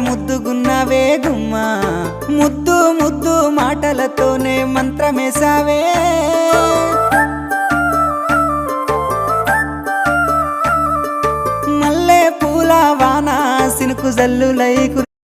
ముద్దుగున్నావే గుమ్మా ముద్దు ముద్దు మాటలతోనే మంత్రమేసావే మల్లె పూల వాన సినుకు జల్లులై